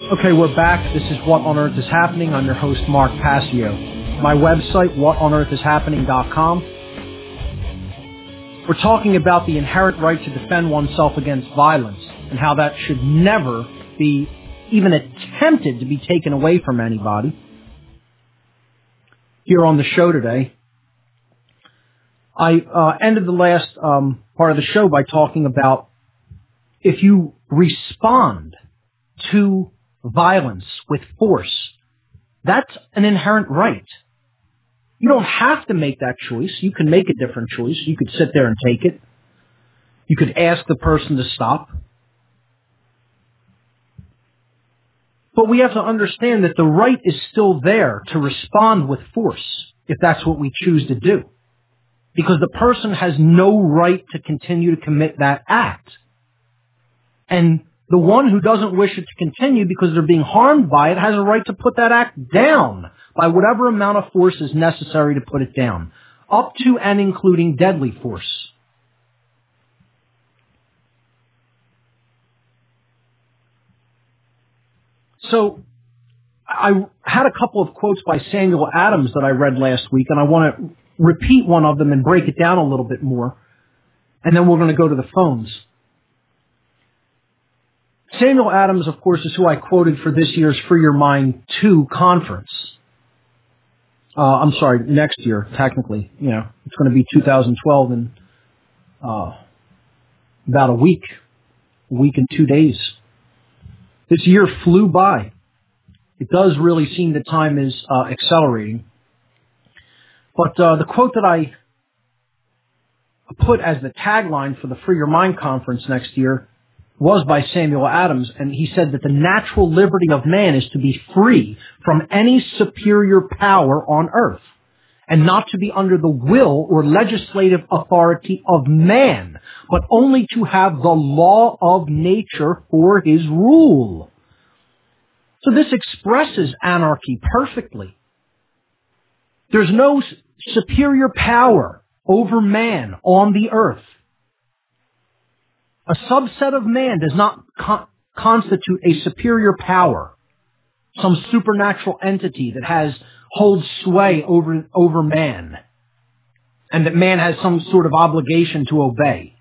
Okay, we're back. This is What on Earth is Happening. I'm your host, Mark Passio. My website, whatonearthishappening.com. We're talking about the inherent right to defend oneself against violence and how that should never be even attempted to be taken away from anybody. Here on the show today, I ended the last part of the show by talking about if you respond to violence with force, that's an inherent right. You don't have to make that choice. You can make a different choice. You could sit there and take it. You could ask the person to stop. But we have to understand that the right is still there to respond with force if that's what we choose to do. Because the person has no right to continue to commit that act. And the one who doesn't wish it to continue because they're being harmed by it has a right to put that act down by whatever amount of force is necessary to put it down, up to and including deadly force. So, I had a couple of quotes by Samuel Adams that I read last week, and I want to repeat one of them and break it down a little bit more, and then we're going to go to the phones. Samuel Adams, of course, is who I quoted for this year's Free Your Mind 2 conference. I'm sorry, next year, technically. You know, it's going to be 2012 in about a week and 2 days. This year flew by. It does really seem that time is accelerating. But the quote that I put as the tagline for the Free Your Mind conference next year was by Samuel Adams, and he said that the natural liberty of man is to be free from any superior power on earth, and not to be under the will or legislative authority of man, but only to have the law of nature for his rule. So this expresses anarchy perfectly. There's no superior power over man on the earth. A subset of man does not constitute a superior power, some supernatural entity that holds sway over man, and that man has some sort of obligation to obey.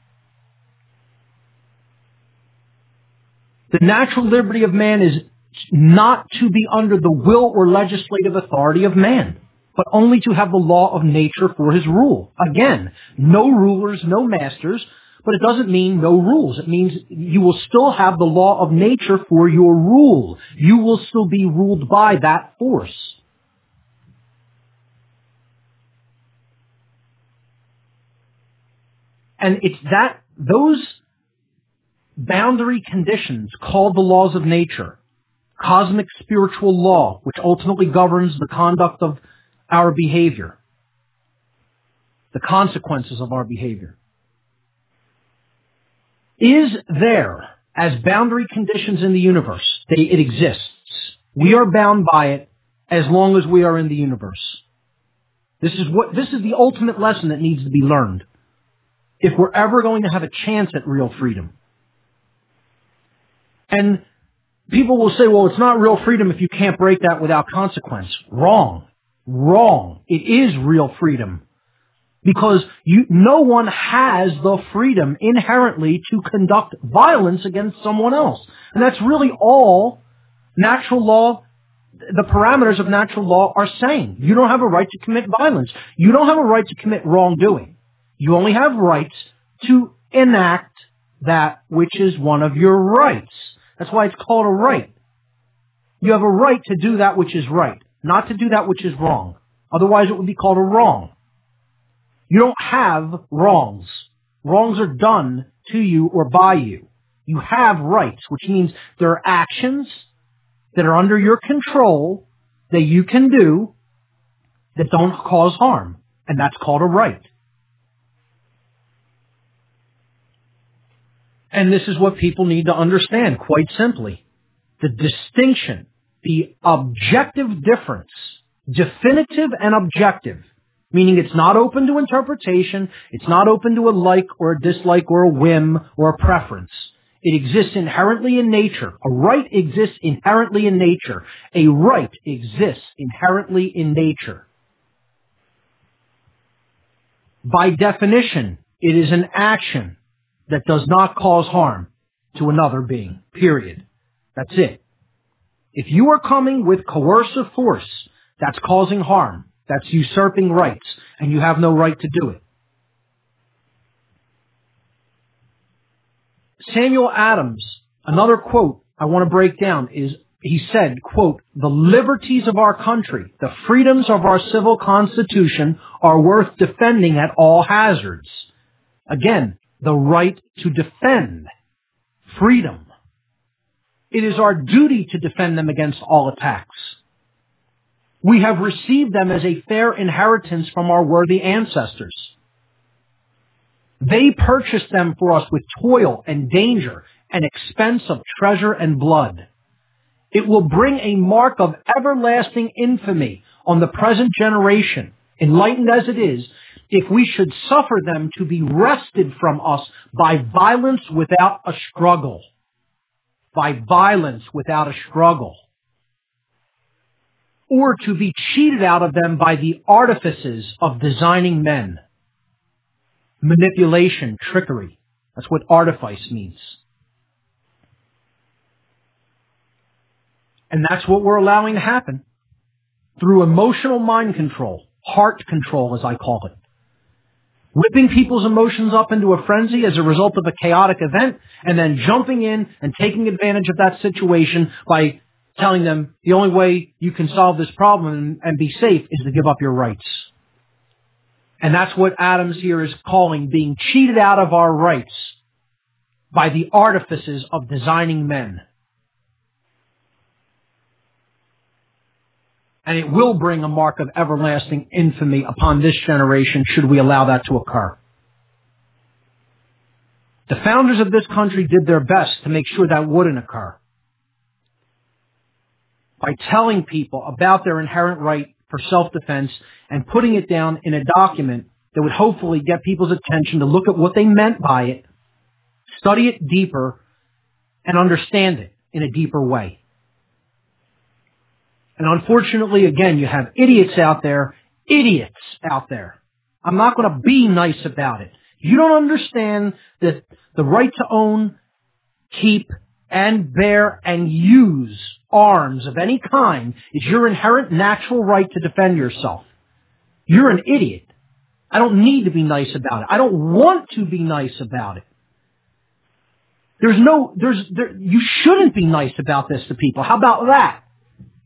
The natural liberty of man is not to be under the will or legislative authority of man, but only to have the law of nature for his rule. Again, no rulers, no masters, but it doesn't mean no rules. It means you will still have the law of nature for your rule. You will still be ruled by that force. And it's those boundary conditions called the laws of nature, cosmic spiritual law, which ultimately governs the conduct of our behavior, the consequences of our behavior, is there as boundary conditions in the universe. It exists. We are bound by it as long as we are in the universe. This is the ultimate lesson that needs to be learned if we're ever going to have a chance at real freedom. And people will say, well, it's not real freedom if you can't break that without consequence. Wrong. Wrong. It is real freedom. Because no one has the freedom inherently to conduct violence against someone else. And that's really all natural law, the parameters of natural law are saying. You don't have a right to commit violence. You don't have a right to commit wrongdoing. You only have rights to enact that which is one of your rights. That's why it's called a right. You have a right to do that which is right, not to do that which is wrong. Otherwise it would be called a wrong. You don't have wrongs. Wrongs are done to you or by you. You have rights, which means there are actions that are under your control that you can do that don't cause harm. And that's called a right. And this is what people need to understand, quite simply. The distinction, the objective difference, definitive and objective, meaning it's not open to interpretation, it's not open to a like or a dislike or a whim or a preference. It exists inherently in nature. A right exists inherently in nature. A right exists inherently in nature. By definition, it is an action that does not cause harm to another being. Period. That's it. If you are coming with coercive force, that's causing harm. That's usurping rights, and you have no right to do it. Samuel Adams, another quote I want to break down is, he said, quote, "The liberties of our country, the freedoms of our civil constitution are worth defending at all hazards." Again, the right to defend. Freedom. It is our duty to defend them against all attacks. We have received them as a fair inheritance from our worthy ancestors. They purchased them for us with toil and danger and expense of treasure and blood. It will bring a mark of everlasting infamy on the present generation, enlightened as it is, if we should suffer them to be wrested from us by violence without a struggle. By violence without a struggle. Or to be cheated out of them by the artifices of designing men. Manipulation, trickery. That's what artifice means. And that's what we're allowing to happen. Through emotional mind control, heart control as I call it. Whipping people's emotions up into a frenzy as a result of a chaotic event, and then jumping in and taking advantage of that situation by telling them the only way you can solve this problem and be safe is to give up your rights. And that's what Adams here is calling being cheated out of our rights by the artifices of designing men. And it will bring a mark of everlasting infamy upon this generation should we allow that to occur. The founders of this country did their best to make sure that wouldn't occur. By telling people about their inherent right for self-defense and putting it down in a document that would hopefully get people's attention to look at what they meant by it, study it deeper, and understand it in a deeper way. And unfortunately, again, you have idiots out there. I'm not going to be nice about it. You don't understand that the right to own, keep, and bear, and use arms of any kind is your inherent natural right to defend yourself. You're an idiot. I don't need to be nice about it. I don't want to be nice about it. You shouldn't be nice about this to people. How about that?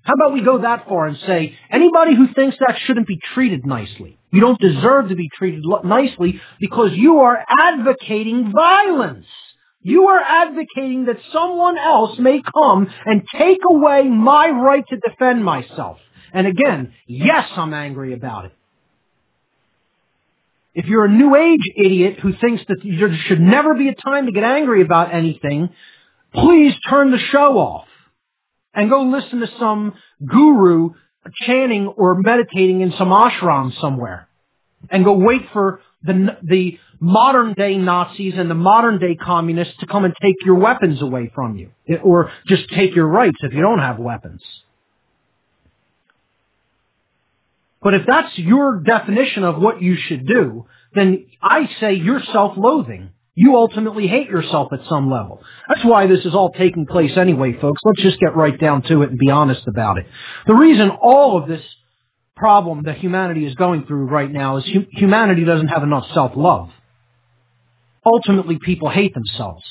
How about we go that far and say, anybody who thinks that shouldn't be treated nicely. You don't deserve to be treated nicely because you are advocating violence. You are advocating that someone else may come and take away my right to defend myself. And again, yes, I'm angry about it. If you're a New Age idiot who thinks that there should never be a time to get angry about anything, please turn the show off and go listen to some guru chanting or meditating in some ashram somewhere. And go wait for the modern-day Nazis and the modern-day communists to come and take your weapons away from you. Or just take your rights if you don't have weapons. But if that's your definition of what you should do, then I say you're self-loathing. You ultimately hate yourself at some level. That's why this is all taking place anyway, folks. Let's just get right down to it and be honest about it. The reason all of this problem that humanity is going through right now is humanity doesn't have enough self-love. Ultimately, people hate themselves.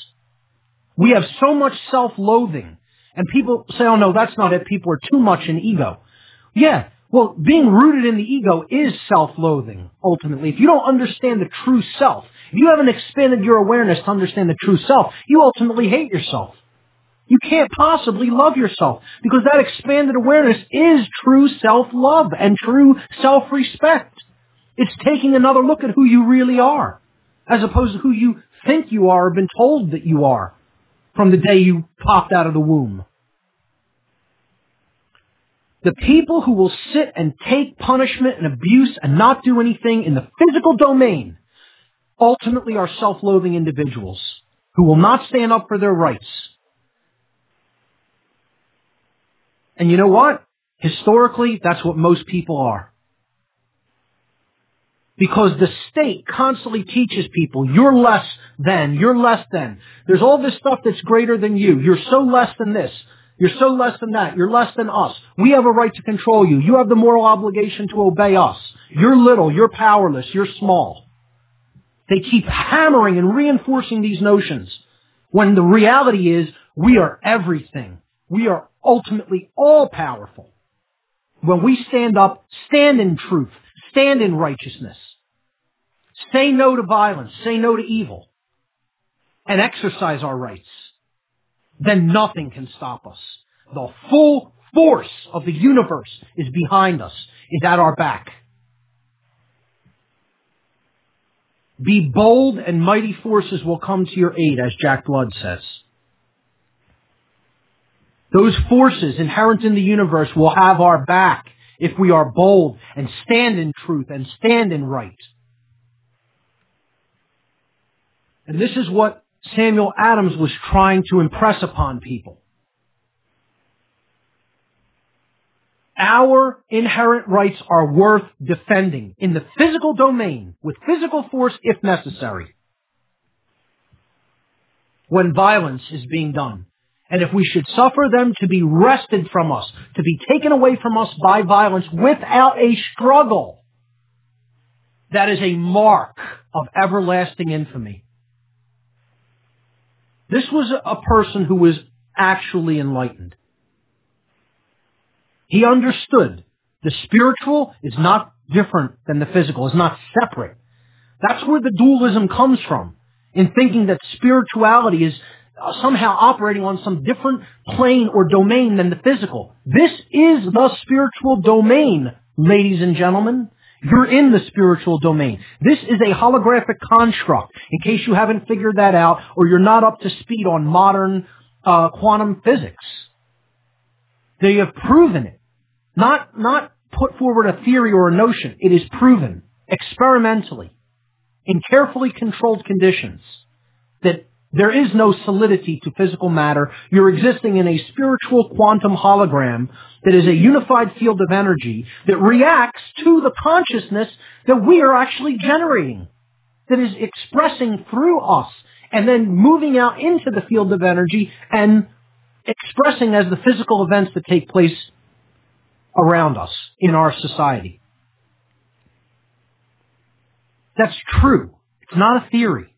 We have so much self-loathing. And people say, oh no, that's not it. People are too much in ego. Yeah. Well, being rooted in the ego is self-loathing, ultimately. If you don't understand the true self, if you haven't expanded your awareness to understand the true self, you ultimately hate yourself. You can't possibly love yourself because that expanded awareness is true self-love and true self-respect. It's taking another look at who you really are as opposed to who you think you are or been told that you are from the day you popped out of the womb. The people who will sit and take punishment and abuse and not do anything in the physical domain ultimately are self-loathing individuals. who will not stand up for their rights. And you know what? Historically, that's what most people are. Because the state constantly teaches people, you're less than, you're less than. There's all this stuff that's greater than you. You're so less than this. You're so less than that. You're less than us. We have a right to control you. You have the moral obligation to obey us. You're little. You're powerless. You're small. They keep hammering and reinforcing these notions when the reality is we are everything. We are ultimately all powerful. When we stand up, stand in truth, stand in righteousness, say no to violence, say no to evil, and exercise our rights, then nothing can stop us. The full force of the universe is behind us, is at our back. Be bold and mighty forces will come to your aid, as Jack Blood says. Those forces inherent in the universe will have our back if we are bold and stand in truth and stand in right. And this is what Samuel Adams was trying to impress upon people. Our inherent rights are worth defending in the physical domain with physical force if necessary when violence is being done. And if we should suffer them to be wrested from us, to be taken away from us by violence without a struggle, that is a mark of everlasting infamy. This was a person who was actually enlightened. He understood the spiritual is not different than the physical, is not separate. That's where the dualism comes from, in thinking that spirituality is somehow operating on some different plane or domain than the physical. This is the spiritual domain, ladies and gentlemen. You're in the spiritual domain. This is a holographic construct, in case you haven't figured that out or you're not up to speed on modern quantum physics. They have proven it. Not put forward a theory or a notion. It is proven experimentally in carefully controlled conditions that there is no solidity to physical matter. You're existing in a spiritual quantum hologram that is a unified field of energy that reacts to the consciousness that we are actually generating, that is expressing through us and then moving out into the field of energy and expressing as the physical events that take place around us in our society. That's true. It's not a theory.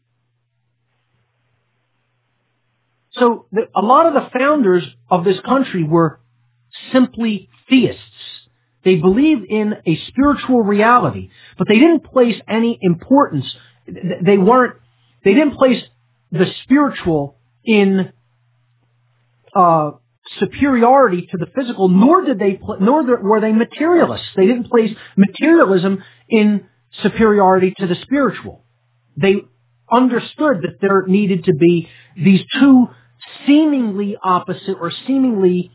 So a lot of the founders of this country were simply theists. They believed in a spiritual reality, but they didn't place any importance. They didn't place the spiritual in superiority to the physical, nor were they materialists. They didn't place materialism in superiority to the spiritual. They understood that there needed to be these two seemingly opposite or seemingly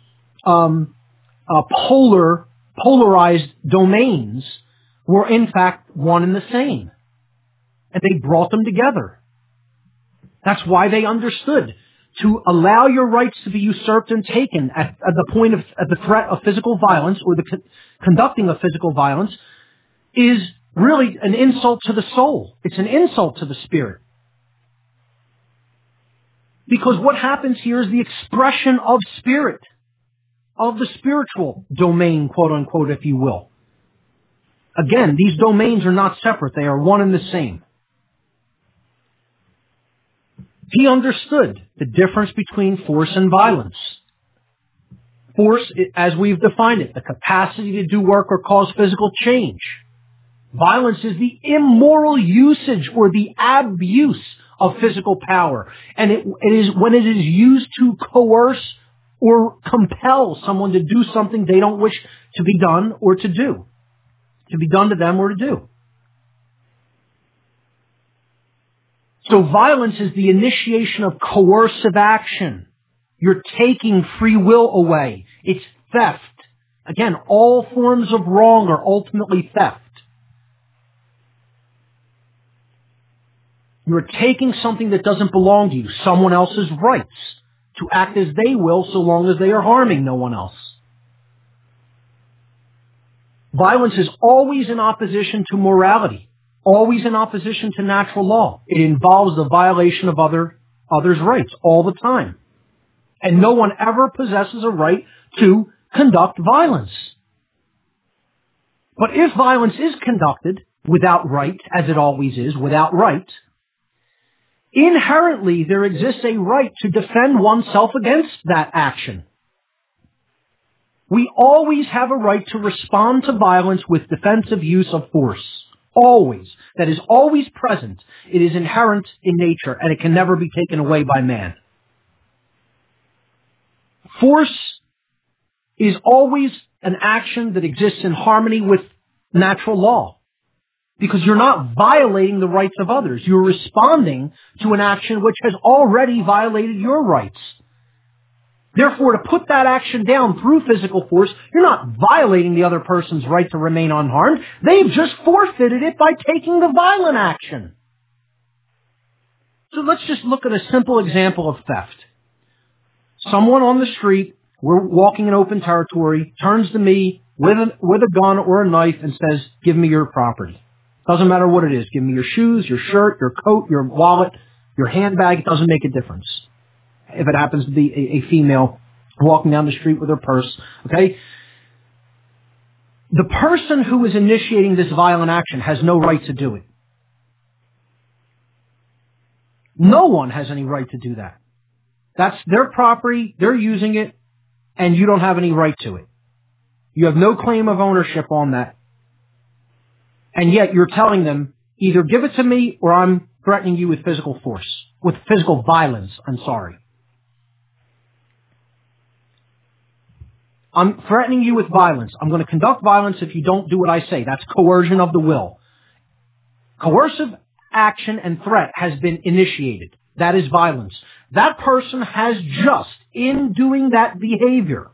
polarized domains were in fact one and the same. And they brought them together. That's why they understood to allow your rights to be usurped and taken at the threat of physical violence or the conducting of physical violence is really an insult to the soul. It's an insult to the spirit. Because what happens here is the expression of spirit, of the spiritual domain, quote unquote, if you will. Again, these domains are not separate. They are one and the same. He understood the difference between force and violence. Force, as we've defined it, the capacity to do work or cause physical change. Violence is the immoral usage or the abuse of physical power. And it is when it is used to coerce or compel someone to do something they don't wish to be done or to do. To be done to them or to do. So violence is the initiation of coercive action. You're taking free will away. It's theft. Again, all forms of wrong are ultimately theft. You're taking something that doesn't belong to you, someone else's rights, to act as they will so long as they are harming no one else. Violence is always in opposition to morality, always in opposition to natural law. It involves the violation of others' rights all the time. And no one ever possesses a right to conduct violence. But if violence is conducted without right, as it always is, without right, inherently there exists a right to defend oneself against that action. We always have a right to respond to violence with defensive use of force. Always. That is always present. It is inherent in nature, and it can never be taken away by man. Force is always an action that exists in harmony with natural law. Because you're not violating the rights of others. You're responding to an action which has already violated your rights. Therefore, to put that action down through physical force, you're not violating the other person's right to remain unharmed. They've just forfeited it by taking the violent action. So let's just look at a simple example of theft. Someone on the street, we're walking in open territory, turns to me with a gun or a knife and says, "Give me your property." Doesn't matter what it is. Give me your shoes, your shirt, your coat, your wallet, your handbag. It doesn't make a difference. If it happens to be a female walking down the street with her purse, okay? The person who is initiating this violent action has no right to do it. No one has any right to do that. That's their property, they're using it, and you don't have any right to it. You have no claim of ownership on that. And yet you're telling them, either give it to me or I'm threatening you with physical force, with physical violence, I'm sorry. I'm threatening you with violence. I'm going to conduct violence if you don't do what I say. That's coercion of the will. Coercive action and threat has been initiated. That is violence. That person has just, in doing that behavior,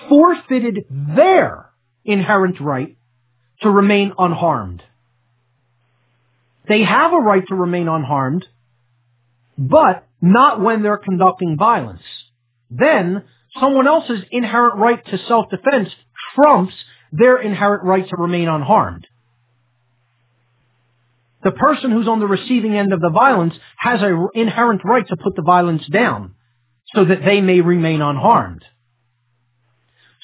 forfeited their inherent right to remain unharmed. They have a right to remain unharmed, but not when they're conducting violence. Then, someone else's inherent right to self-defense trumps their inherent right to remain unharmed. The person who's on the receiving end of the violence has an inherent right to put the violence down so that they may remain unharmed.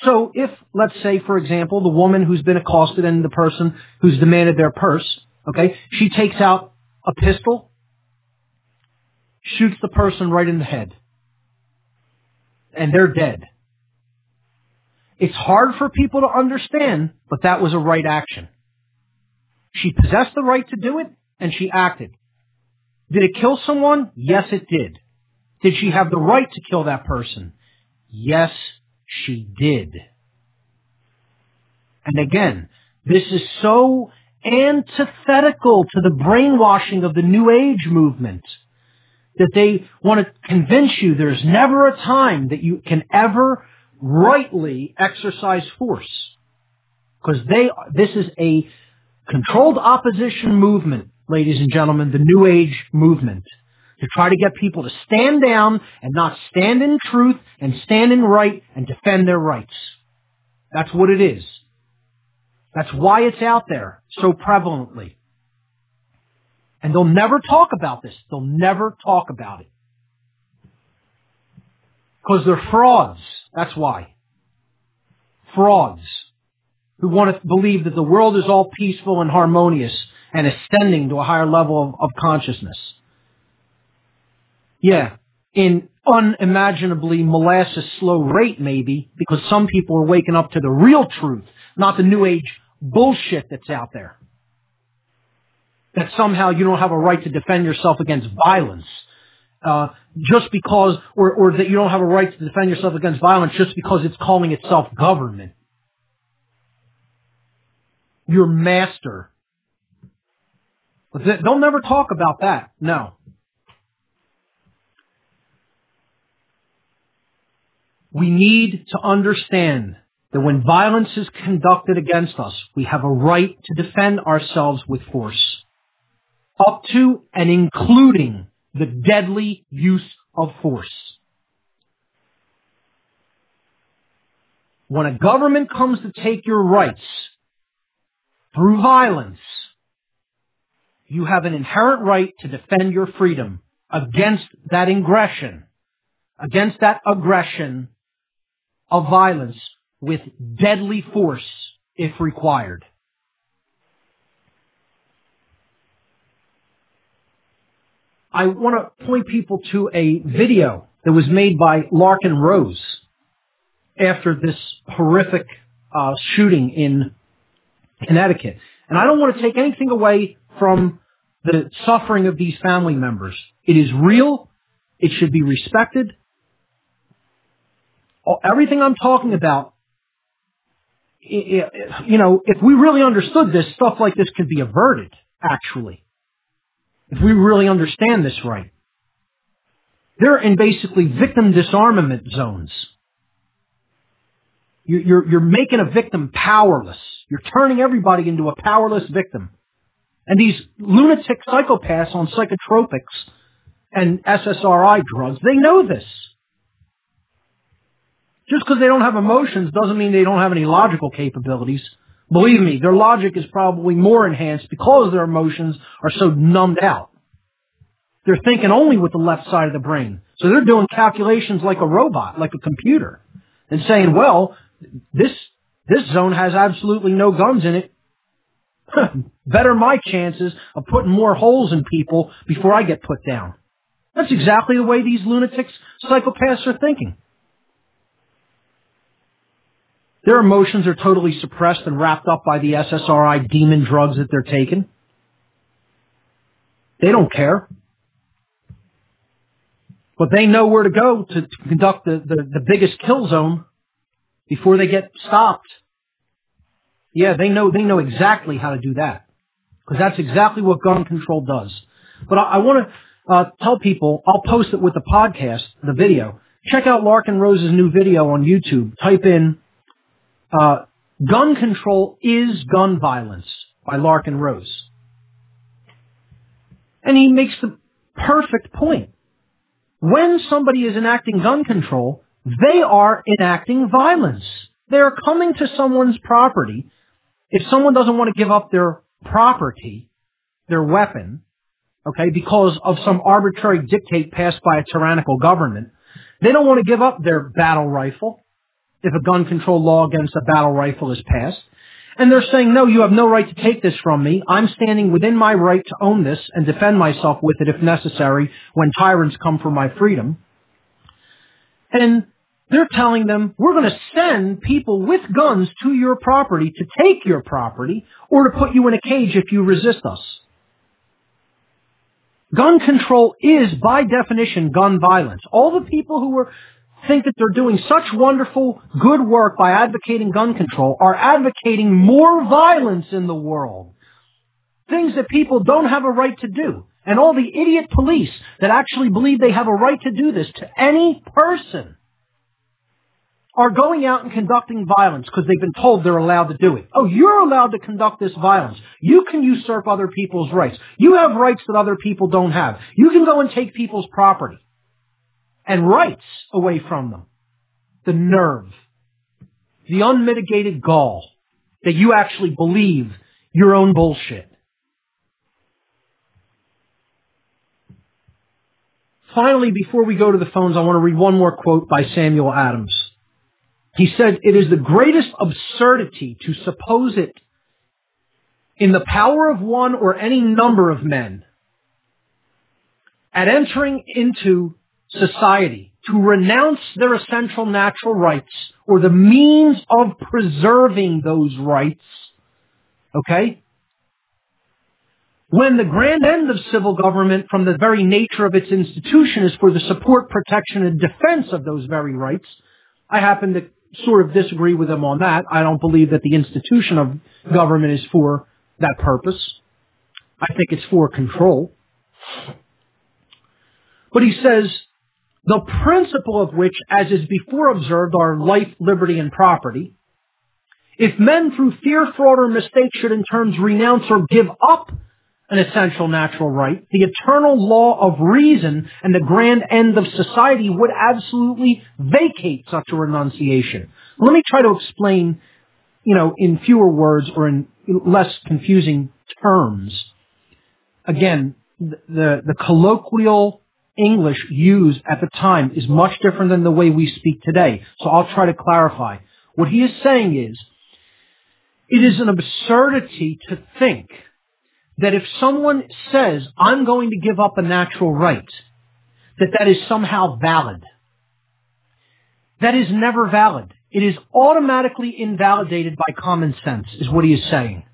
So if, let's say, for example, the woman who's been accosted and the person who's demanded their purse, okay, she takes out a pistol, shoots the person right in the head, and they're dead. It's hard for people to understand, but that was a right action. She possessed the right to do it, and she acted. Did it kill someone? Yes, it did. Did she have the right to kill that person? Yes, she did. And again, this is so antithetical to the brainwashing of the New Age movement that they want to convince you there's never a time that you can ever rightly exercise force. Because this is a controlled opposition movement, ladies and gentlemen, the New Age movement, to try to get people to stand down and not stand in truth and stand in right and defend their rights. That's what it is. That's why it's out there so prevalently. And they'll never talk about this. They'll never talk about it. Because they're frauds. That's why. Frauds who want to believe that the world is all peaceful and harmonious and ascending to a higher level of consciousness. Yeah, in unimaginably molasses slow rate maybe, because some people are waking up to the real truth, not the New Age bullshit that's out there. That somehow you don't have a right to defend yourself against violence, just because, or that you don't have a right to defend yourself against violence just because it's calling itself government. Your master. But they'll never talk about that. No. We need to understand that when violence is conducted against us, we have a right to defend ourselves with force. up to and including the deadly use of force. When a government comes to take your rights through violence, you have an inherent right to defend your freedom against that aggression, of violence with deadly force if required. I want to point people to a video that was made by Larkin Rose after this horrific shooting in Connecticut. And I don't want to take anything away from the suffering of these family members. It is real. It should be respected. Everything I'm talking about, you know, if we really understood this, stuff like this could be averted, actually. If we really understand this right. They're in basically victim disarmament zones. You're making a victim powerless. You're turning everybody into a powerless victim. And these lunatic psychopaths on psychotropics and SSRI drugs, they know this. Just because they don't have emotions doesn't mean they don't have any logical capabilities. Believe me, their logic is probably more enhanced because their emotions are so numbed out. They're thinking only with the left side of the brain. So they're doing calculations like a robot, like a computer, and saying, well, this zone has absolutely no guns in it. Better my chances of putting more holes in people before I get put down. That's exactly the way these lunatics, psychopaths are thinking. Their emotions are totally suppressed and wrapped up by the SSRI demon drugs that they're taking. They don't care. But they know where to go to conduct the biggest kill zone before they get stopped. Yeah, they know exactly how to do that. Because that's exactly what gun control does. But I want to tell people, I'll post it with the podcast, the video. Check out Larkin Rose's new video on YouTube. Type in Gun Control is Gun Violence by Larkin Rose. And he makes the perfect point. When somebody is enacting gun control, they are enacting violence. They are coming to someone's property. If someone doesn't want to give up their property, their weapon, okay, because of some arbitrary dictate passed by a tyrannical government, they don't want to give up their battle rifle if a gun control law against a battle rifle is passed. And they're saying, no, you have no right to take this from me. I'm standing within my right to own this and defend myself with it if necessary when tyrants come for my freedom. And they're telling them, we're going to send people with guns to your property to take your property or to put you in a cage if you resist us. Gun control is, by definition, gun violence. All the people who think that they're doing such wonderful, good work by advocating gun control are advocating more violence in the world. Things that people don't have a right to do. And all the idiot police that actually believe they have a right to do this to any person are going out and conducting violence because they've been told they're allowed to do it. Oh, you're allowed to conduct this violence. You can usurp other people's rights. You have rights that other people don't have. You can go and take people's property and rights away from them. The nerve, the unmitigated gall that you actually believe your own bullshit. Finally, before we go to the phones, I want to read one more quote by Samuel Adams. He said, it is the greatest absurdity to suppose it in the power of one or any number of men at entering into society to renounce their essential natural rights or the means of preserving those rights, okay? When the grand end of civil government from the very nature of its institution is for the support, protection, and defense of those very rights. I happen to sort of disagree with him on that. I don't believe that the institution of government is for that purpose. I think it's for control. But he says, the principle of which, as is before observed, are life, liberty, and property. If men through fear, fraud, or mistake should in terms renounce or give up an essential natural right. The eternal law of reason and the grand end of society would absolutely vacate such a renunciation. Let me try to explain, in fewer words or in less confusing terms. Again, the colloquial English used at the time is much different than the way we speak today. So I'll try to clarify. What he is saying is, it is an absurdity to think that if someone says, I'm going to give up a natural right, that is somehow valid. That is never valid. It is automatically invalidated by common sense, is what he is saying.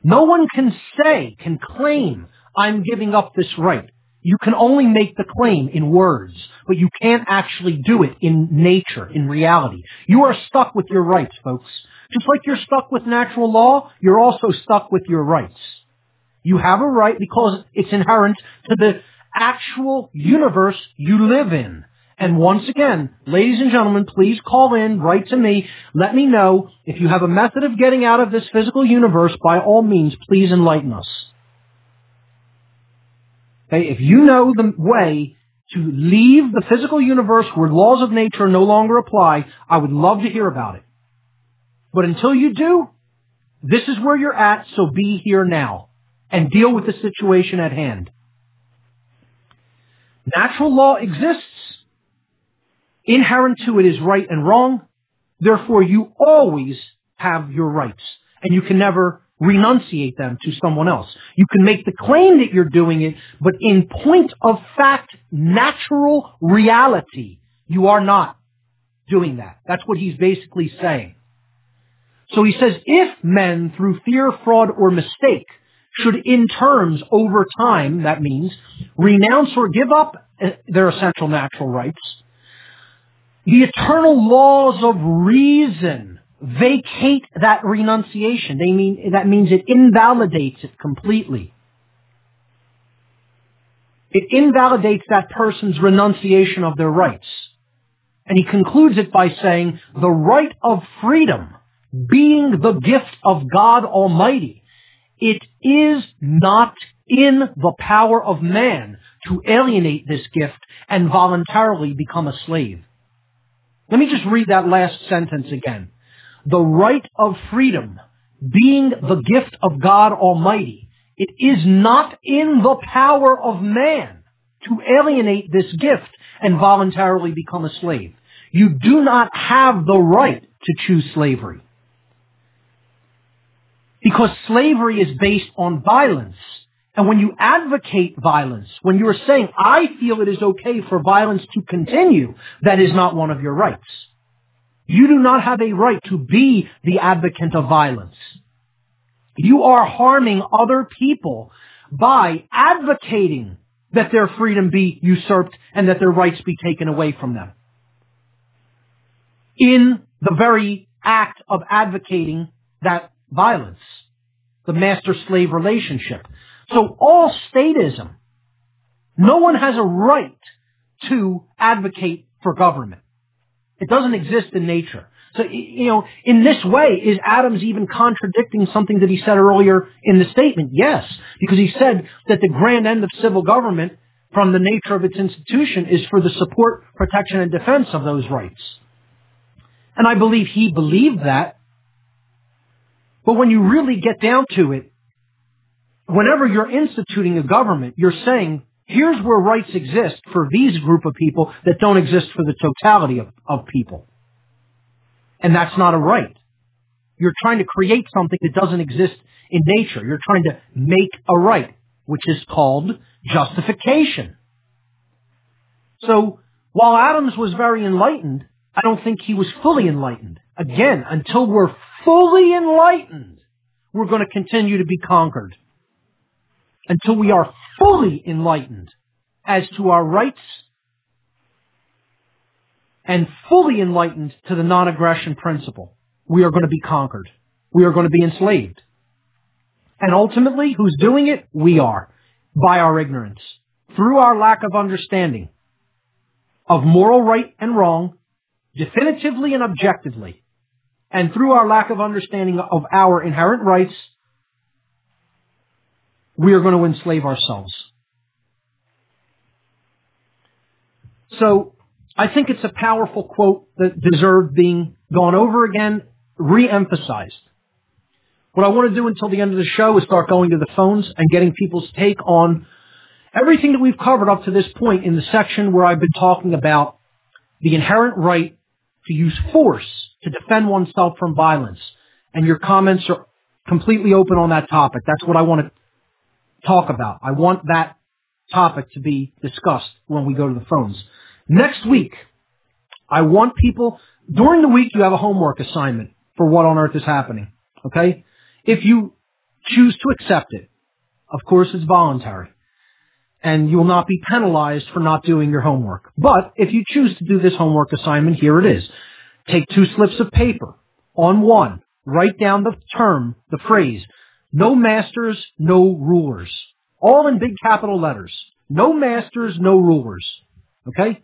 No one can claim, I'm giving up this right. You can only make the claim in words, but you can't actually do it in nature, in reality. You are stuck with your rights, folks. Just like you're stuck with natural law, you're also stuck with your rights. You have a right because it's inherent to the actual universe you live in. And once again, ladies and gentlemen, please call in, write to me, let me know if you have a method of getting out of this physical universe. By all means, please enlighten us. Okay, if you know the way to leave the physical universe where laws of nature no longer apply, I would love to hear about it. But until you do, this is where you're at, so be here now and deal with the situation at hand. Natural law exists. Inherent to it is right and wrong. Therefore, you always have your rights, and you can never renunciate them to someone else. You can make the claim that you're doing it, but in point of fact, natural reality, you are not doing that. That's what he's basically saying. So he says, if men, through fear, fraud, or mistake, should in terms over time, that means, renounce or give up their essential natural rights, the eternal laws of reason vacate that renunciation. That means it invalidates it completely. It invalidates that person's renunciation of their rights. And he concludes it by saying, the right of freedom, being the gift of God Almighty, it is not in the power of man to alienate this gift and voluntarily become a slave. Let me just read that last sentence again. The right of freedom, being the gift of God Almighty, it is not in the power of man to alienate this gift and voluntarily become a slave. You do not have the right to choose slavery. Because slavery is based on violence. And when you advocate violence, when you are saying, I feel it is okay for violence to continue, that is not one of your rights. You do not have a right to be the advocate of violence. You are harming other people by advocating that their freedom be usurped and that their rights be taken away from them. In the very act of advocating that violence, the master-slave relationship. So all statism, no one has a right to advocate for government. It doesn't exist in nature. So, in this way, is Adams even contradicting something that he said earlier in the statement? Yes, because he said that the grand end of civil government, from the nature of its institution, is for the support, protection, and defense of those rights. And I believe he believed that. But when you really get down to it, whenever you're instituting a government, you're saying, here's where rights exist for these group of people that don't exist for the totality of people. And that's not a right. You're trying to create something that doesn't exist in nature. You're trying to make a right, which is called justification. So, while Adams was very enlightened, I don't think he was fully enlightened. Again, until we're fully enlightened, we're going to continue to be conquered. Until we are fully enlightened as to our rights and fully enlightened to the non-aggression principle, we are going to be conquered. We are going to be enslaved. And ultimately, who's doing it? We are, by our ignorance, through our lack of understanding of moral right and wrong, definitively and objectively, and through our lack of understanding of our inherent rights, we are going to enslave ourselves. So I think it's a powerful quote that deserved being gone over again, re-emphasized. What I want to do until the end of the show is start going to the phones and getting people's take on everything that we've covered up to this point in the section where I've been talking about the inherent right to use force to defend oneself from violence. And your comments are completely open on that topic. That's what I want to talk about. I want that topic to be discussed when we go to the phones. Next week, I want people, during the week you have a homework assignment for What on Earth is Happening. Okay? If you choose to accept it, of course it's voluntary. And you will not be penalized for not doing your homework. But if you choose to do this homework assignment, here it is. Take 2 slips of paper. On one, write down the term, the phrase, no masters, no rulers. All in big capital letters. No masters, no rulers. Okay?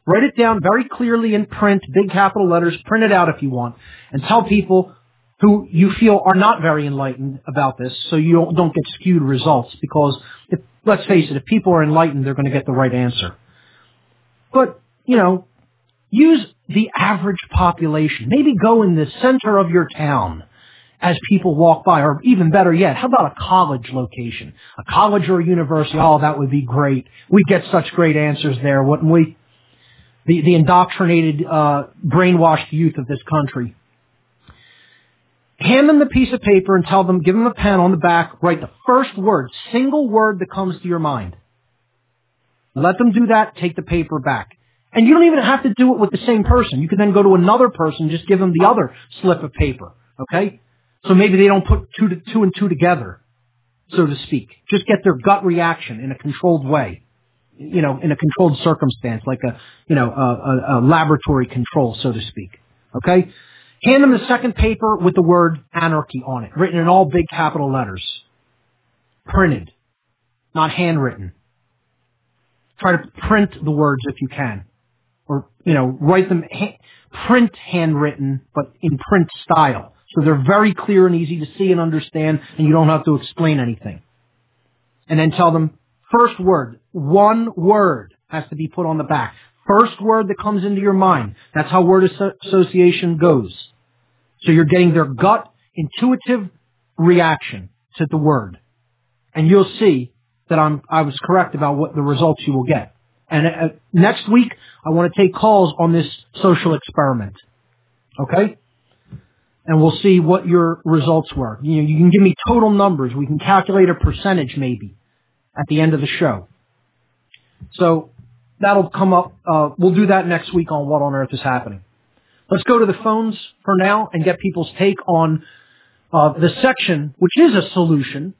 Write it down very clearly in print, big capital letters. Print it out if you want. And tell people who you feel are not very enlightened about this so you don't get skewed results. Because, let's face it, if people are enlightened, they're going to get the right answer. But, use the average population. Maybe go in the center of your town as people walk by, or even better yet, how about a college location? A college or a university, oh, that would be great. We'd get such great answers there, wouldn't we? The indoctrinated, brainwashed youth of this country. Hand them the piece of paper and tell them, give them a pen on the back, write the first word, single word that comes to your mind. Let them do that, take the paper back. And you don't even have to do it with the same person. You can then go to another person, just give them the other slip of paper, okay? So maybe they don't put two and two together, so to speak. Just get their gut reaction in a controlled way, in a controlled circumstance, like a laboratory control, so to speak, okay? Hand them the second paper with the word anarchy on it, written in all big capital letters. Printed, not handwritten. Try to print the words if you can. Or, write them, print handwritten, but in print style. So they're very clear and easy to see and understand, and you don't have to explain anything. And then tell them, first word, one word has to be put on the back. First word that comes into your mind. That's how word association goes. So you're getting their gut, intuitive reaction to the word. And you'll see that I was correct about what the results you will get. And next week, I want to take calls on this social experiment. Okay? And we'll see what your results were. You can give me total numbers. We can calculate a percentage maybe at the end of the show. So that'll come up. We'll do that next week on What on Earth is Happening. Let's go to the phones for now and get people's take on the section, which is a solution.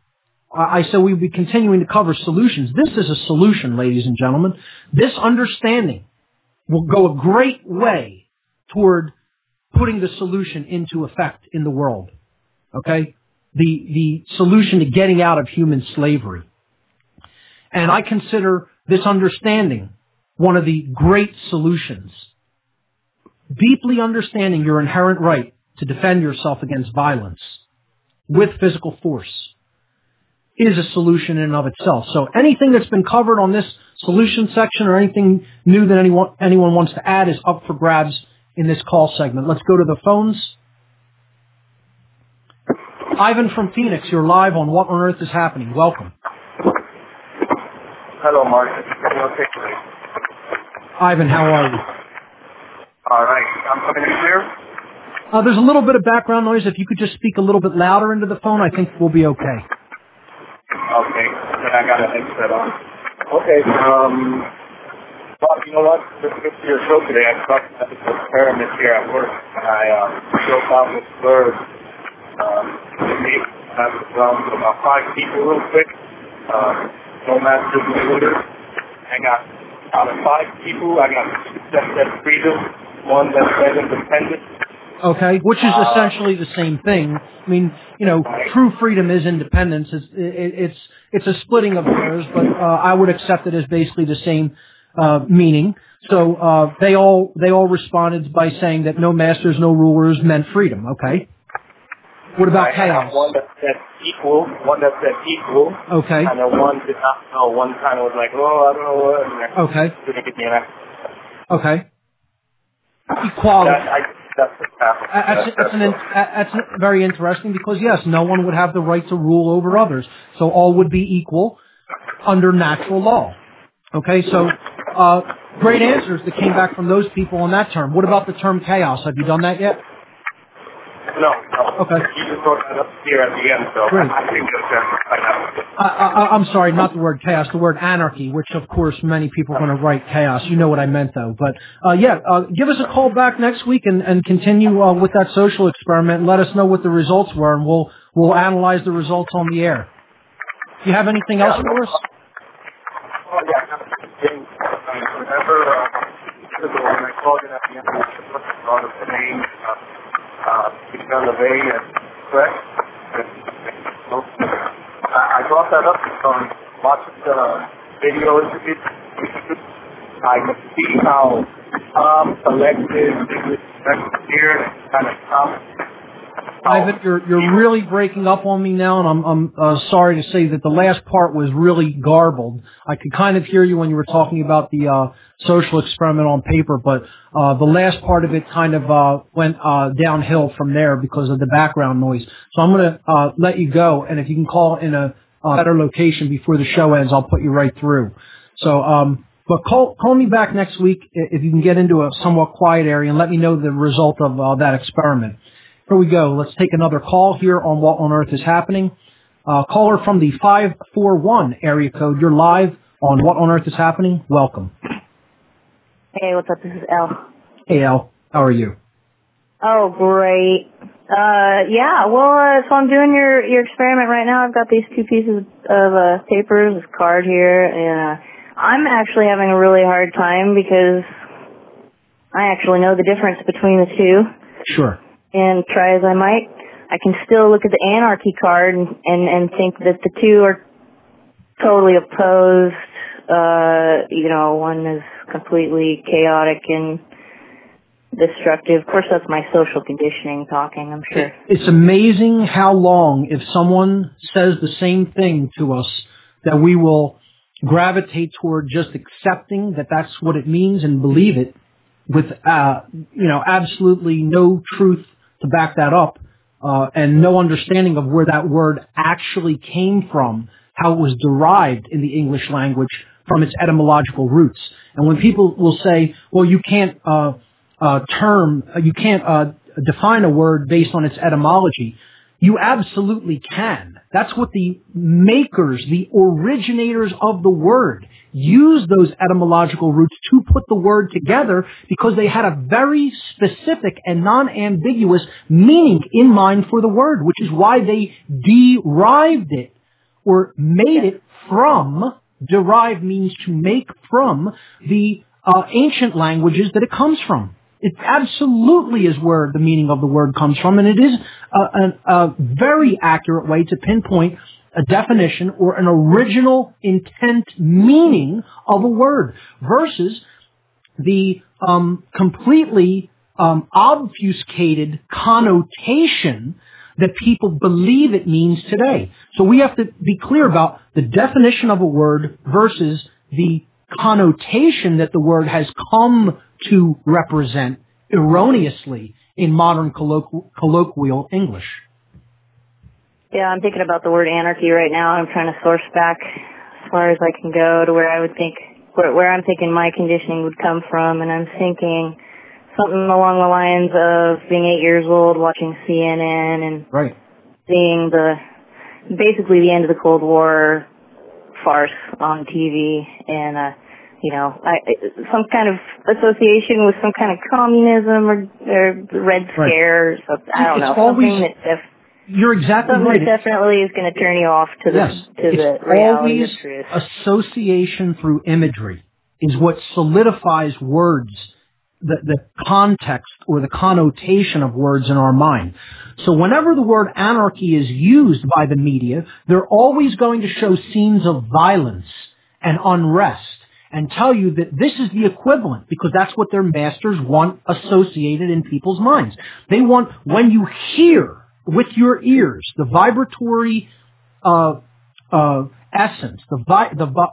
I said we'll be continuing to cover solutions. This is a solution, ladies and gentlemen. This understanding will go a great way toward putting the solution into effect in the world. Okay? The solution to getting out of human slavery. And I consider this understanding one of the great solutions. Deeply understanding your inherent right to defend yourself against violence with physical force is a solution in and of itself. So anything that's been covered on this solution section or anything new that anyone wants to add is up for grabs in this call segment. Let's go to the phones. Ivan from Phoenix, you're live on What on Earth is Happening. Welcome. Hello, Mark. Ivan, how are you? All right. I'm coming in clear? There's a little bit of background noise. If you could just speak a little bit louder into the phone, I think we'll be okay. Okay. Then I got a headset on. Okay. Well, you know what? Just to your show today, I thought that this experiment here at work, and I wrote out this word. I was about 5 people real quick. No masters, no rulers. I got out of 5 people, I got 2 that said freedom, 1 that said independence. Okay, which is essentially the same thing. I mean, true freedom is independence. It's a splitting of hairs, but I would accept it as basically the same meaning. So they all responded by saying that no masters, no rulers meant freedom. Okay. What about I chaos? have one that said equal, Okay. And then one did not know. One kind of was like, oh, I don't know what. And okay. Didn't give me an answer. Okay. Equality. That's very interesting because, yes, no one would have the right to rule over others. So all would be equal under natural law. Okay, so great answers that came back from those people on that term. What about the term chaos? Have you done that yet? No. Okay. You just brought that up here at the end, so great. I think I'm sorry, not the word chaos, the word anarchy, which of course many people are going to write chaos. You know what I meant though. But give us a call back next week and continue with that social experiment and let us know what the results were, and we'll analyze the results on the air. Do you have anything else for us? Oh, yeah. Remember, when I called in at the end of the name, on the vein and correct? I brought that up on watching the video interview. I could see how collected, here, kind of tough. Ivan, you're really breaking up on me now, and I'm sorry to say that the last part was really garbled. I could kind of hear you when you were talking about the social experiment on paper, but the last part of it kind of went downhill from there because of the background noise. So I'm going to let you go, and if you can call in a better location before the show ends, I'll put you right through. So, but call me back next week if you can get into a somewhat quiet area and let me know the result of that experiment. Here we go. Let's take another call here on What on Earth is Happening. Caller from the 541 area code. You're live on What on Earth is Happening. Welcome. Hey, what's up? This is Elle. Hey, Elle. How are you? Oh, great. Yeah, well, so I'm doing your experiment right now. I've got these two pieces of papers, this card here, and I'm actually having a really hard time because I actually know the difference between the two. Sure. And try as I might, I can still look at the Anarchy card and think that the two are totally opposed. One is completely chaotic and destructive. Of course, that's my social conditioning talking, I'm sure. It's amazing how long, if someone says the same thing to us, that we will gravitate toward just accepting that that's what it means and believe it with, absolutely no truth to back that up, and no understanding of where that word actually came from, how it was derived in the English language from its etymological roots. And when people will say, well, you can't define a word based on its etymology, you absolutely can. That's what the makers, the originators of the word, used those etymological roots to put the word together because they had a very specific and non-ambiguous meaning in mind for the word, which is why they derived it or made it from. Derive means to make from the ancient languages that it comes from. It absolutely is where the meaning of the word comes from, and it is a very accurate way to pinpoint a definition or an original intent meaning of a word versus the completely obfuscated connotation that people believe it means today. So we have to be clear about the definition of a word versus the connotation that the word has come to represent erroneously in modern colloquial English. Yeah, I'm thinking about the word anarchy right now. I'm trying to source back as far as I can go to where I would think, where I'm thinking my conditioning would come from, and I'm thinking something along the lines of being 8 years old, watching CNN and right. Seeing basically the end of the Cold War farce on TV, and some kind of association with some kind of communism or Red Scare. Right. So, I don't know. Something that you're exactly right. Something definitely is going to turn you off to the reality of truth. Association through imagery is what solidifies words, the context or the connotation of words in our mind. So whenever the word anarchy is used by the media, they're always going to show scenes of violence and unrest and tell you that this is the equivalent because that's what their masters want associated in people's minds. They want, when you hear with your ears, the vibratory essence, the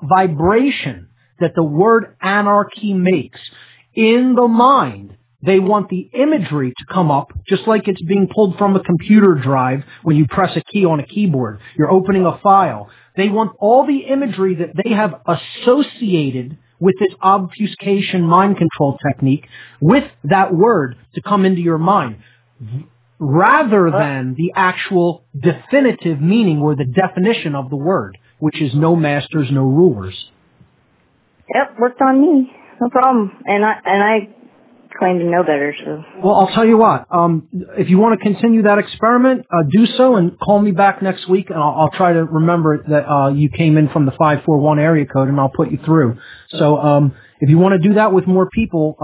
vibration that the word anarchy makes in the mind. They want the imagery to come up just like it's being pulled from a computer drive when you press a key on a keyboard. You're opening a file. They want all the imagery that they have associated with this obfuscation mind control technique with that word to come into your mind, rather than the actual definitive meaning or the definition of the word, which is no masters, no rulers. Yep, worked on me. No problem. And I claim to know better, so. Well, I'll tell you what. If you want to continue that experiment, do so and call me back next week, and I'll try to remember that you came in from the 541 area code, and I'll put you through. So if you want to do that with more people,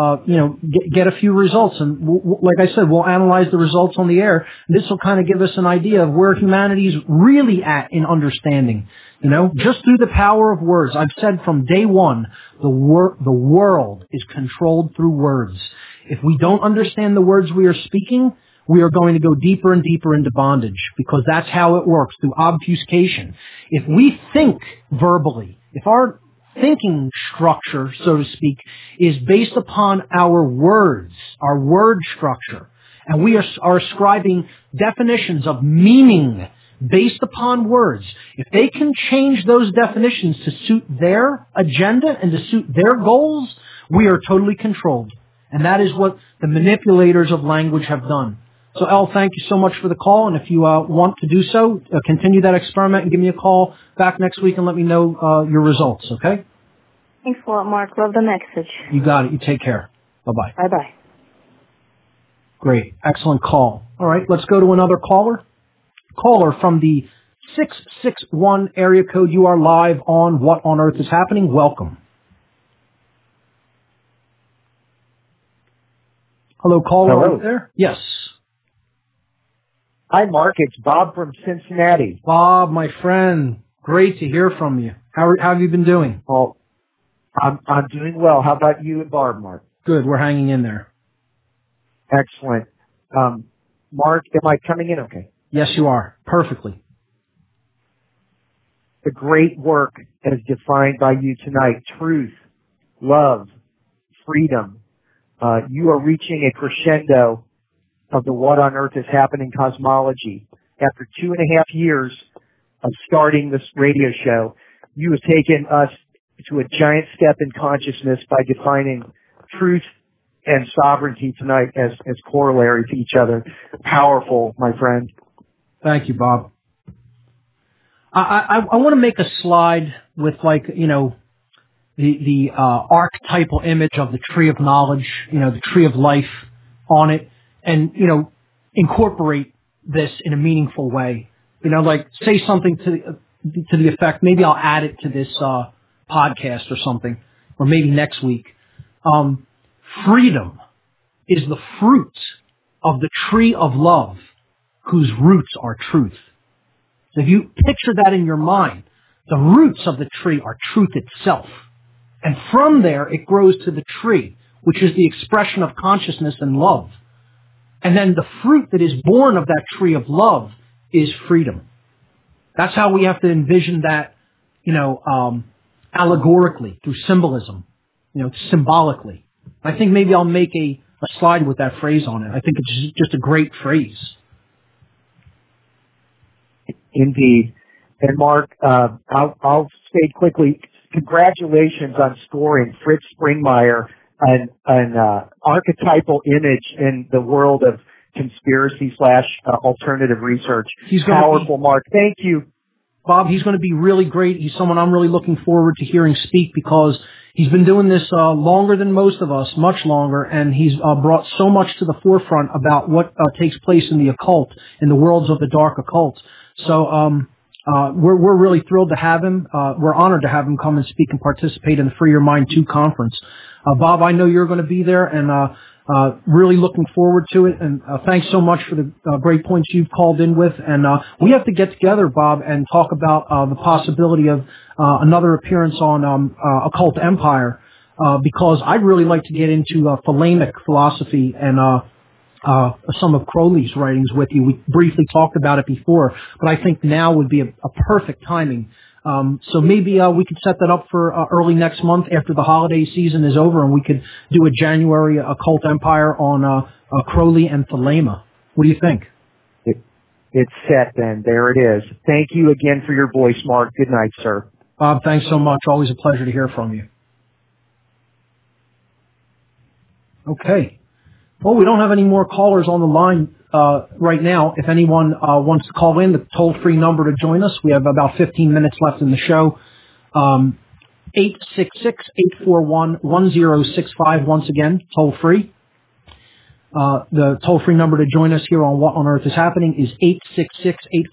get a few results, and like I said, we'll analyze the results on the air. This will kind of give us an idea of where humanity's really at in understanding. Just through the power of words. I've said from day one, the world is controlled through words. If we don't understand the words we are speaking, we are going to go deeper and deeper into bondage, because that's how it works, through obfuscation. If we think verbally, if our thinking structure, so to speak, is based upon our words, our word structure, and we are ascribing definitions of meaning based upon words, if they can change those definitions to suit their agenda and to suit their goals, we are totally controlled. And that is what the manipulators of language have done. So, El, thank you so much for the call. And if you want to do so, continue that experiment and give me a call back next week and let me know your results, okay? Thanks a lot, Mark. Love the message. You got it. You take care. Bye-bye. Bye-bye. Great. Excellent call. All right, let's go to another caller. Caller from the 661 area code. You are live on What on Earth is Happening. Welcome. Hello, caller. Hello. Right there? Yes. Hi, Mark. It's Bob from Cincinnati. Bob, my friend. Great to hear from you. How have you been doing? Well, I'm doing well. How about you and Barb, Mark? Good. We're hanging in there. Excellent. Mark, am I coming in okay? Yes, you are. Perfectly. The great work as defined by you tonight, truth, love, freedom. You are reaching a crescendo of the What on Earth is Happening cosmology. After 2.5 years of starting this radio show, you have taken us to a giant step in consciousness by defining truth and sovereignty tonight as corollary to each other. Powerful, my friend. Thank you, Bob. I want to make a slide with, the archetypal image of the tree of knowledge, the tree of life on it, and, incorporate this in a meaningful way. Say something to the effect, maybe I'll add it to this podcast or something, or maybe next week. Freedom is the fruit of the tree of love, whose roots are truth. So if you picture that in your mind, the roots of the tree are truth itself. And from there, it grows to the tree, which is the expression of consciousness and love. And then the fruit that is born of that tree of love is freedom. That's how we have to envision that, allegorically, through symbolism, symbolically. I think maybe I'll make a slide with that phrase on it. I think it's just a great phrase. Indeed. And Mark, I'll say quickly, congratulations on scoring Fritz Springmeier, an archetypal image in the world of conspiracy / alternative research. He's powerful, Mark. Thank you. Bob, he's going to be really great. He's someone I'm really looking forward to hearing speak, because he's been doing this longer than most of us, much longer, and he's brought so much to the forefront about what takes place in the occult, in the worlds of the dark occult. So we're really thrilled to have him. We're honored to have him come and speak and participate in the Free Your Mind 2 conference. Bob, I know you're going to be there, and really looking forward to it. And thanks so much for the great points you've called in with. And we have to get together, Bob, and talk about the possibility of another appearance on Occult Empire, because I'd really like to get into Thelemic philosophy and some of Crowley's writings with you. We briefly talked about it before, but I think now would be a perfect timing. So maybe we could set that up for early next month after the holiday season is over, and we could do a January Occult Empire on Crowley and Thelema. What do you think? It's set then. There it is. Thank you again for your voice, Mark. Good night, sir. Bob, thanks so much. Always a pleasure to hear from you. Okay. Well, we don't have any more callers on the line right now. If anyone wants to call in, the toll-free number to join us, we have about 15 minutes left in the show. 866-841-1065. Once again, toll-free. The toll-free number to join us here on What on Earth is Happening is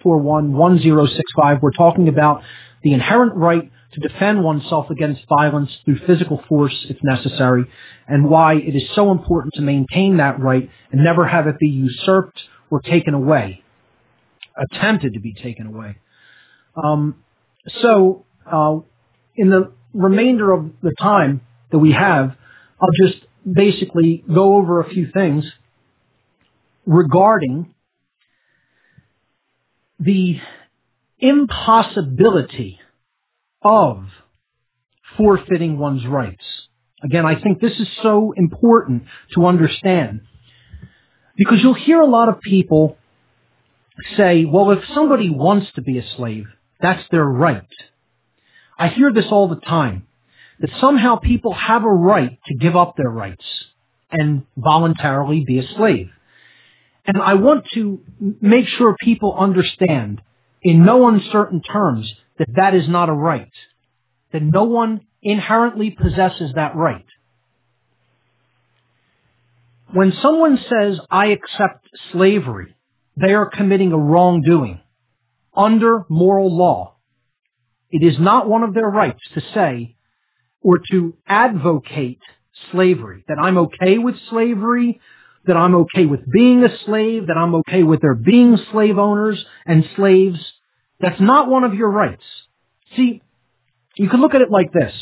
866-841-1065. We're talking about the inherent right to defend oneself against violence through physical force if necessary, and why it is so important to maintain that right and never have it be usurped or taken away, attempted to be taken away. In the remainder of the time that we have, I'll just basically go over a few things regarding the impossibility of forfeiting one's rights. Again, I think this is so important to understand, because you'll hear a lot of people say, well, if somebody wants to be a slave, that's their right. I hear this all the time, that somehow people have a right to give up their rights and voluntarily be a slave. And I want to make sure people understand in no uncertain terms that that is not a right, that no one inherently possesses that right. When someone says, I accept slavery, they are committing a wrongdoing under moral law. It is not one of their rights to say or to advocate slavery, that I'm okay with slavery, that I'm okay with being a slave, that I'm okay with there being slave owners and slaves. That's not one of your rights. See, you can look at it like this.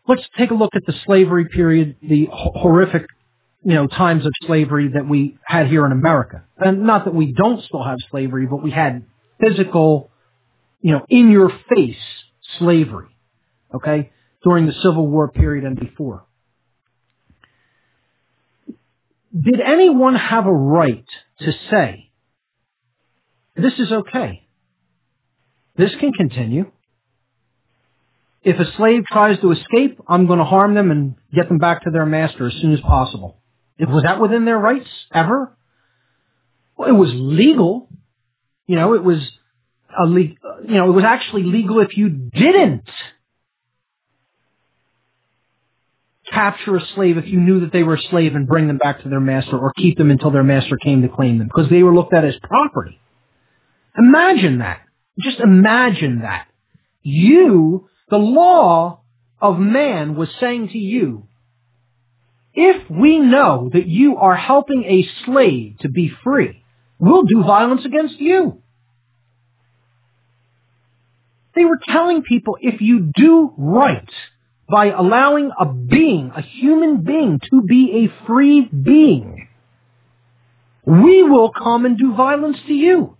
Let's take a look at the slavery period, the horrific, times of slavery that we had here in America. And not that we don't still have slavery, but we had physical, in-your-face slavery, okay, during the Civil War period and before. Did anyone have a right to say, this is okay, this can continue? If a slave tries to escape, I'm going to harm them and get them back to their master as soon as possible. Was that within their rights ever? Well, it was legal. It was it was actually legal if you didn't capture a slave if you knew that they were a slave and bring them back to their master, or keep them until their master came to claim them, because they were looked at as property. Imagine that. Just imagine that. The law of man was saying to you, if we know that you are helping a slave to be free, we'll do violence against you. They were telling people, if you do right by allowing a human being, to be a free being, we will come and do violence to you.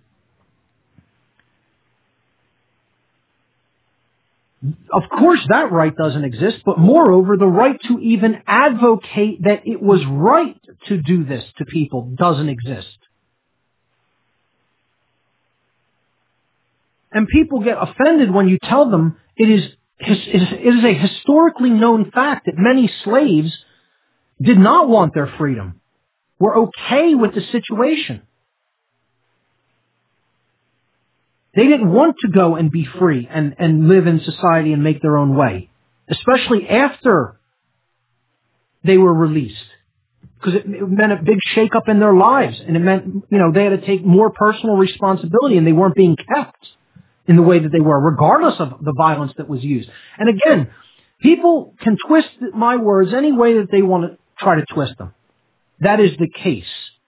Of course, that right doesn't exist, but moreover, the right to even advocate that it was right to do this to people doesn't exist. And people get offended when you tell them it is a historically known fact that many slaves did not want their freedom, were okay with the situation. They didn't want to go and be free and live in society and make their own way, especially after they were released, because it meant a big shake-up in their lives, and it meant, they had to take more personal responsibility, and they weren't being kept in the way that they were, regardless of the violence that was used. And again, people can twist my words any way that they want to try to twist them. That is the case.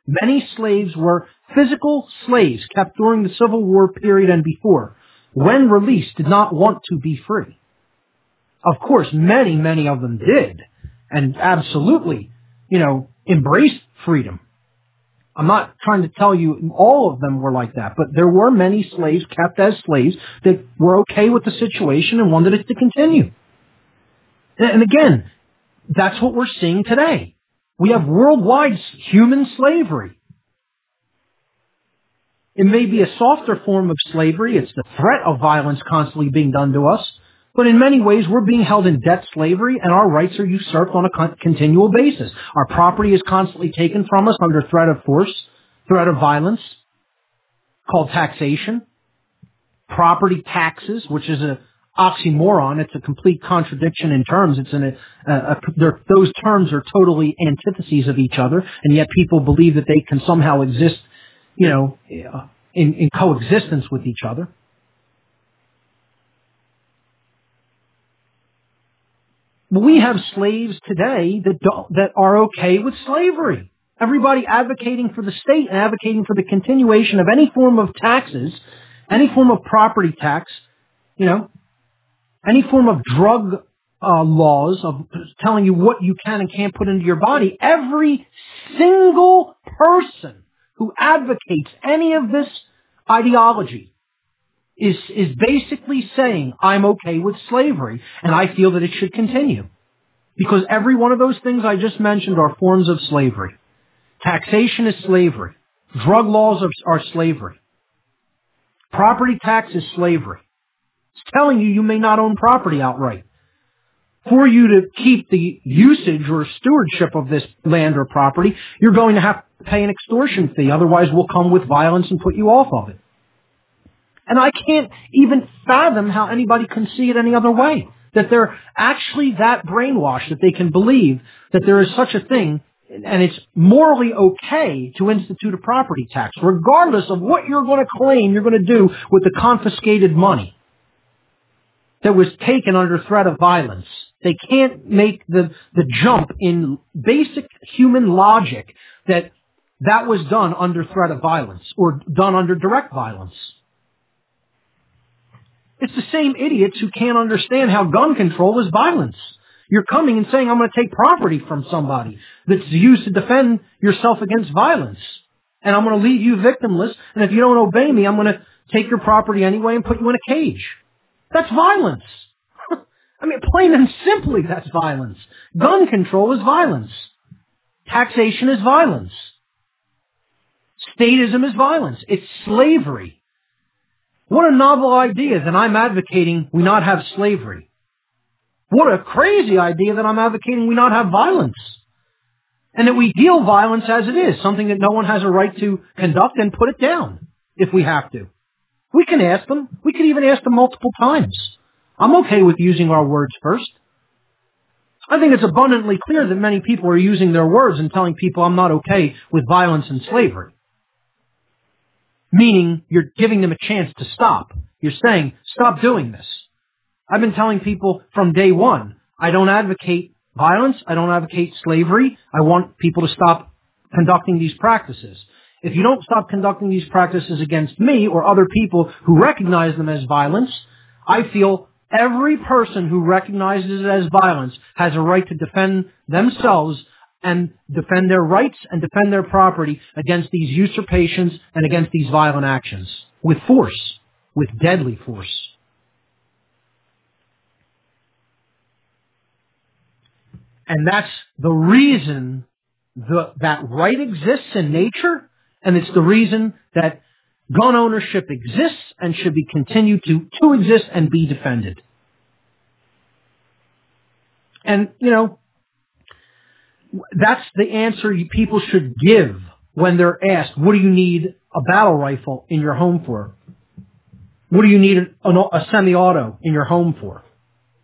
Many slaves were physical slaves kept during the Civil War period and before, when released, did not want to be free. Of course, many, many of them did, and absolutely, embraced freedom. I'm not trying to tell you all of them were like that, but there were many slaves kept as slaves that were okay with the situation and wanted it to continue. And again, that's what we're seeing today. We have worldwide human slavery. It may be a softer form of slavery. It's the threat of violence constantly being done to us. But in many ways, we're being held in debt slavery, and our rights are usurped on a continual basis. Our property is constantly taken from us under threat of force, threat of violence, called taxation. Property taxes, which is an oxymoron. It's a complete contradiction in terms. Those terms are totally antitheses of each other, and yet people believe that they can somehow exist, in coexistence with each other. We have slaves today that are okay with slavery. Everybody advocating for the state and advocating for the continuation of any form of taxes, any form of property tax, any form of drug laws of telling you what you can and can't put into your body. Every single person who advocates any of this ideology is basically saying, I'm okay with slavery, and I feel that it should continue. Because every one of those things I just mentioned are forms of slavery. Taxation is slavery. Drug laws are slavery. Property tax is slavery. It's telling you may not own property outright. For you to keep the usage or stewardship of this land or property, you're going to have to pay an extortion fee. Otherwise, we'll come with violence and put you off of it. And I can't even fathom how anybody can see it any other way. That they're actually that brainwashed that they can believe that there is such a thing and it's morally okay to institute a property tax, regardless of what you're going to claim you're going to do with the confiscated money that was taken under threat of violence. They can't make the jump in basic human logic that was done under threat of violence or done under direct violence. It's the same idiots who can't understand how gun control is violence. You're coming and saying, I'm going to take property from somebody that's used to defend yourself against violence. And I'm going to leave you victimless. And if you don't obey me, I'm going to take your property anyway and put you in a cage. That's violence. I mean, plain and simply, that's violence. Gun control is violence. Taxation is violence. Statism is violence. It's slavery. What a novel idea that I'm advocating we not have slavery. What a crazy idea that I'm advocating we not have violence. And that we deal violence as it is, something that no one has a right to conduct, and put it down if we have to. We can ask them. We can even ask them multiple times. I'm okay with using our words first. I think it's abundantly clear that many people are using their words and telling people I'm not okay with violence and slavery. Meaning you're giving them a chance to stop. You're saying, stop doing this. I've been telling people from day one, I don't advocate violence. I don't advocate slavery. I want people to stop conducting these practices. If you don't stop conducting these practices against me or other people who recognize them as violence, I feel every person who recognizes it as violence has a right to defend themselves and defend their rights and defend their property against these usurpations and against these violent actions. With force. With deadly force. And that's the reason that right exists in nature, and it's the reason that gun ownership exists and should be continued to exist and be defended. And, that's the answer people should give when they're asked, what do you need a battle rifle in your home for? What do you need a semi-auto in your home for?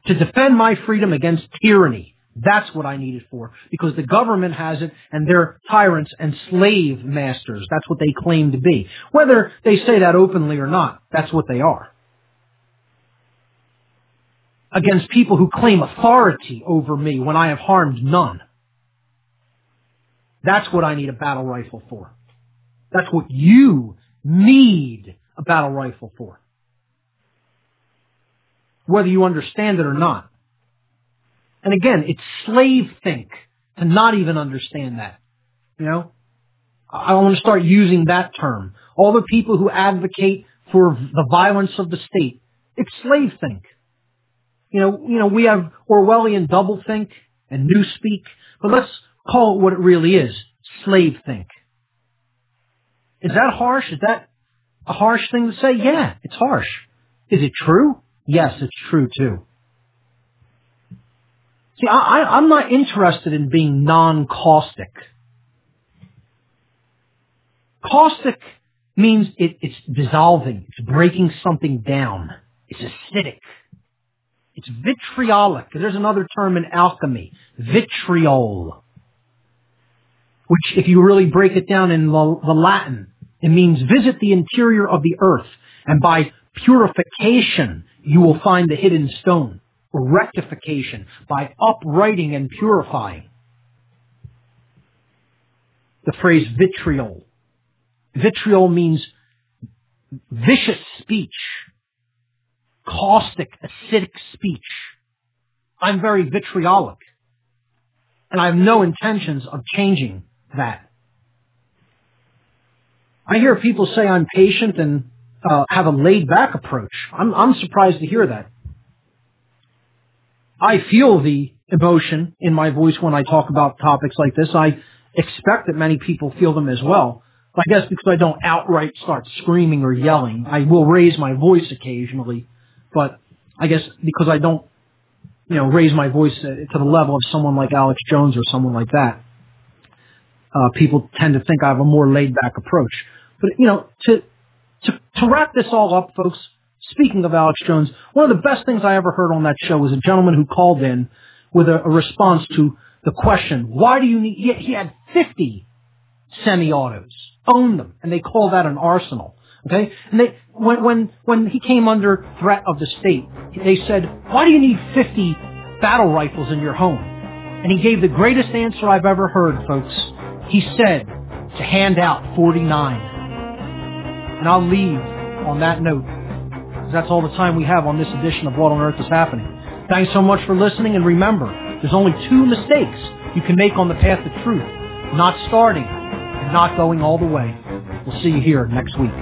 To defend my freedom against tyranny. That's what I need it for. Because the government has it, and they're tyrants and slave masters. That's what they claim to be. Whether they say that openly or not, that's what they are. Against people who claim authority over me when I have harmed none. That's what I need a battle rifle for. That's what you need a battle rifle for. Whether you understand it or not. And again, it's slave think to not even understand that. I want to start using that term. All the people who advocate for the violence of the state, it's slave think. You know, we have Orwellian doublethink and newspeak, but let's call it what it really is, slave think. Is that harsh? Is that a harsh thing to say? Yeah, it's harsh. Is it true? Yes, it's true too. See, I'm not interested in being non-caustic. Caustic means it's dissolving, it's breaking something down, it's acidic, it's vitriolic. There's another term in alchemy, vitriol, which if you really break it down in the Latin, it means visit the interior of the earth, and by purification you will find the hidden stone, or rectification, by uprighting and purifying. The phrase vitriol. Vitriol means vicious speech, caustic, acidic speech. I'm very vitriolic, and I have no intentions of changing that. I hear people say I'm patient and have a laid-back approach. I'm surprised to hear that. I feel the emotion in my voice when I talk about topics like this. I expect that many people feel them as well. I guess because I don't outright start screaming or yelling. I will raise my voice occasionally, but I guess because I don't, raise my voice to the level of someone like Alex Jones or someone like that, people tend to think I have a more laid-back approach. But, to wrap this all up, folks, speaking of Alex Jones, one of the best things I ever heard on that show was a gentleman who called in with a response to the question, why do you need, he had 50 semi-autos. Own them, and they call that an arsenal. Okay, and when he came under threat of the state, they said, "Why do you need 50 battle rifles in your home?" And he gave the greatest answer I've ever heard, folks. He said to hand out 49. And I'll leave on that note, because that's all the time we have on this edition of What on Earth is Happening. Thanks so much for listening, and remember, there's only 2 mistakes you can make on the path to truth: not starting, not going all the way. We'll see you here next week.